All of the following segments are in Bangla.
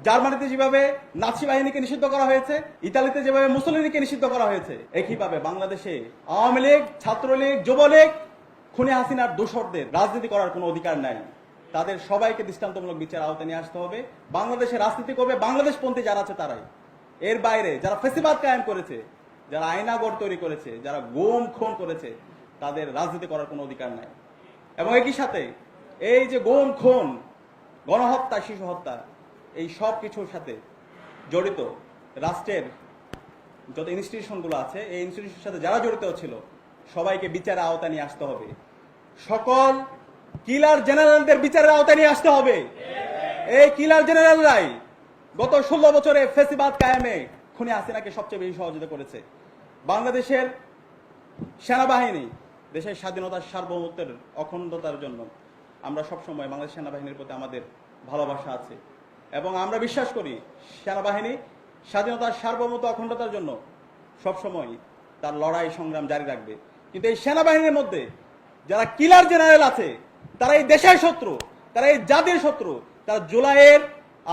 জার্মানিতে যেভাবে নাৎসি বাহিনীকে নিষিদ্ধ করা হয়েছে, ইতালিতে যেভাবে মুসলিনীকে নিষিদ্ধ করা হয়েছে, একইভাবে বাংলাদেশে আওয়ামী লীগ, ছাত্রলীগ, যুবলীগ, খুনি হাসিনার দোসরদের রাজনীতি করার কোনো অধিকার নাই। তাদের সবাইকে দৃষ্টান্তমূলক বিচার আওতায় নিয়ে আসতে হবে। বাংলাদেশে রাজনীতি করবে বাংলাদেশপন্থী যারা আছে তারাই। এর বাইরে যারা ফেসিবাদ কায়েম করেছে, যারা আয়নাগর তৈরি করেছে, যারা গুম খুন করেছে, তাদের রাজনীতি করার কোনো অধিকার নাই। এবং একই সাথে এই যে গুম খুন, গণহত্যা, শিশু হত্যা, এই সব কিছুর সাথে জড়িত রাষ্ট্রের যত ইনস্টিটিউশনগুলো আছে, এই ইনস্টিটিউশনের সাথে যারা জড়িত ছিল সবাইকে বিচারের আওতায় নিয়ে আসতে হবে। সকল কিলার জেনারেলদের বিচারের আওতায় নিয়ে আসতে হবে। এই কিলার জেনারেলরাই গত 16 বছরে ফেসিবাদ কায়েমে খুনি হাসিনাকে সবচেয়ে বেশি সহযোগিতা করেছে। বাংলাদেশের সেনাবাহিনী দেশের স্বাধীনতার সার্বভৌমত্বের অখণ্ডতার জন্য আমরা সবসময় বাংলাদেশ সেনাবাহিনীর প্রতি আমাদের ভালোবাসা আছে এবং আমরা বিশ্বাস করি সেনাবাহিনী স্বাধীনতার সার্বভৌমত্ব অখণ্ডতার জন্য সবসময় তার লড়াই সংগ্রাম জারি রাখবে। কিন্তু এই সেনাবাহিনীর মধ্যে যারা কিলার জেনারেল আছে, তারা এই দেশের শত্রু, তারা এই জাতির শত্রু, তারা জুলাইয়ের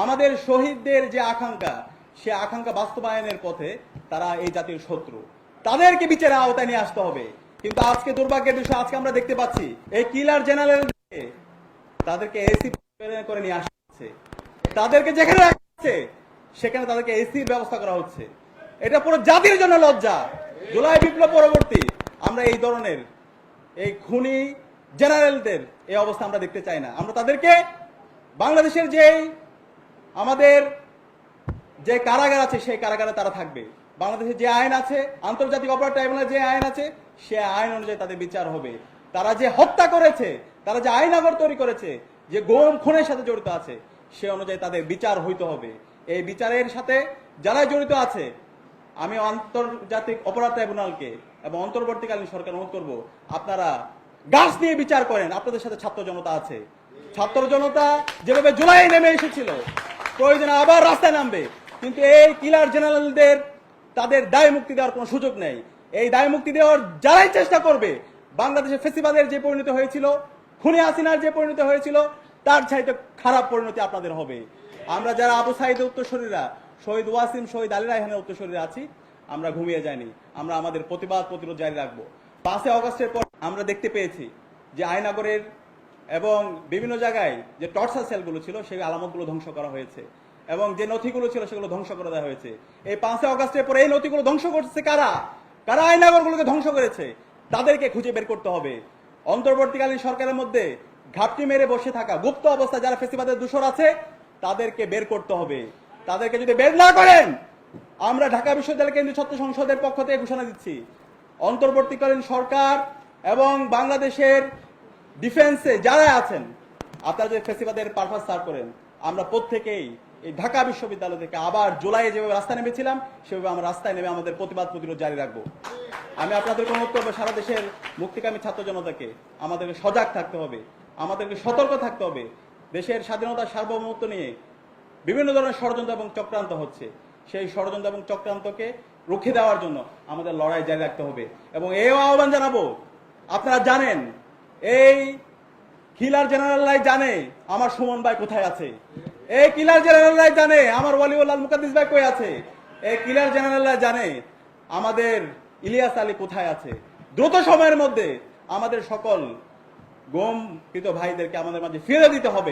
আমাদের শহীদদের যে আকাঙ্ক্ষা, সে আকাঙ্ক্ষা বাস্তবায়নের পথে তারা এই জাতির শত্রু। তাদেরকে বিচারের আওতায় নিয়ে আসতে হবে। কিন্তু আজকে দুর্ভাগ্যের বিষয়, আজকে আমরা দেখতে পাচ্ছি এই কিলার জেনারেল তাদেরকে এসি করে নিয়ে আসছে, তাদেরকে যেখানে রাখছে সেখানে তাদেরকে এসির ব্যবস্থা করা হচ্ছে। এটা পুরো জাতির জন্য লজ্জা। জুলাই বিপ্লব পরবর্তী আমরা এই ধরনের এই খুনি জেনারেলদের এই অবস্থা আমরা দেখতে চাই না। আমরা তাদেরকে বাংলাদেশের যে আমাদের যে কারাগার আছে সেই কারাগারে তারা থাকবে। বাংলাদেশের যে আইন আছে, আন্তর্জাতিক অপরাধ ট্রাইব্যুনালের যে আইন আছে, সে আইন অনুযায়ী তাদের বিচার হবে। তারা যে হত্যা করেছে, তারা যে আইনাগর তৈরি করেছে, যে গুম খুনের সাথে জড়িত আছে, সে অনুযায়ী তাদের বিচার হইতে হবে। এই বিচারের সাথে যারা জড়িত আছে, আমি আন্তর্জাতিক অপরাধ ট্রাইব্যুনালকে এবং অন্তর্বর্তীকালীন সরকার অনুরোধ করব, আপনারা গাছ নিয়ে বিচার করেন। আপনাদের সাথে ছাত্র জনতা আছে। ছাত্র জনতা যেভাবে জুলাই নেমে এসেছিল, প্রয়োজনে আবার রাস্তায় নামবে। কিন্তু এই কিলার জেনারেলদের তাদের দায় মুক্তি দেওয়ার কোনো সুযোগ নেই। এই দায় মুক্তি দেওয়ার যারাই চেষ্টা করবে, বাংলাদেশে ফেসিবাদের যে পরিণতি হয়েছিল, খুনি হাসিনার যে পরিণতি হয়েছিল, তার চাইতে খারাপ পরিণতি আপনাদের হবে। আমরা যারা আবু সাইদের উত্তরসূরিরা, শহীদ ওয়াসিম, শহীদ আলী রায়হানের উত্তরসূরিরা আছি, আমরা ঘুমিয়ে যাইনি। আমরা আমাদের প্রতিবাদ প্রতিরোধ জারি রাখবো। 5 আগস্টের পর আমরা দেখতে পেয়েছি যে আয়নাগরের এবং বিভিন্ন জায়গায় যে টর্চার সেলগুলো ছিল, সেই আলামতগুলো ধ্বংস করা হয়েছে এবং যে নথিগুলো ছিল সেগুলো ধ্বংস করে দেওয়া হয়েছে। এই 5 আগস্টের পরে এই নথিগুলো ধ্বংস করছে কারা? কারা আয়নাগরগুলোকে ধ্বংস করেছে? তাদেরকে খুঁজে বের করতে হবে। অন্তর্বর্তীকালীন সরকারের মধ্যে ঘাপটি মেরে বসে থাকা গুপ্ত অবস্থায় যারা ফেসিবাদের দূষর আছে, তাদেরকে বের করতে হবে। তাদেরকে যদি বের না করেন, আমরা ঢাকা বিশ্ববিদ্যালয় কেন্দ্রীয় ছাত্র সংসদের পক্ষ থেকে ঘোষণা দিচ্ছি, অন্তর্বর্তীকালীন সরকার এবং বাংলাদেশের ডিফেন্সে যারা আছেন, আপনারা যে ফেসিবাদের পারপাস সার্ভ করেন, আমরা প্রত্যেকেই এই ঢাকা বিশ্ববিদ্যালয় থেকে আবার জুলাইয়ে যেভাবে রাস্তায় নেমেছিলাম, সেভাবে আমরা রাস্তায় নেমে আমাদের প্রতিবাদ প্রতিরোধ জারি রাখবো। আমি আপনাদেরকে অনুরোধ করবো, সারা দেশের মুক্তিকামী ছাত্র জনতাকে আমাদেরকে সজাগ থাকতে হবে, আমাদেরকে সতর্ক থাকতে হবে। দেশের স্বাধীনতার সার্বভৌমত্ব নিয়ে বিভিন্ন ধরনের ষড়যন্ত্র এবং চক্রান্ত হচ্ছে। সেই ষড়যন্ত্র এবং চক্রান্তকে রুখে দেওয়ার জন্য আমাদের লড়াই জারি রাখতে হবে। এবং এও আহ্বান জানাবো, আপনারা জানেন এই কিলার জেনারেলরাই জানে আমার সুমন ভাই কোথায় আছে, এই কিলার জেনারেলরাই জানে আমার ওয়ালিউল্লাহ মুকাদ্দিস ভাই কই আছে, এই কিলার জেনারেলরা জানে আমাদের ইলিয়াস আলী কোথায় আছে। দ্রুত সময়ের মধ্যে আমাদের সকল গুমকৃত ভাইদেরকে আমাদের মাঝে ফিরে দিতে হবে।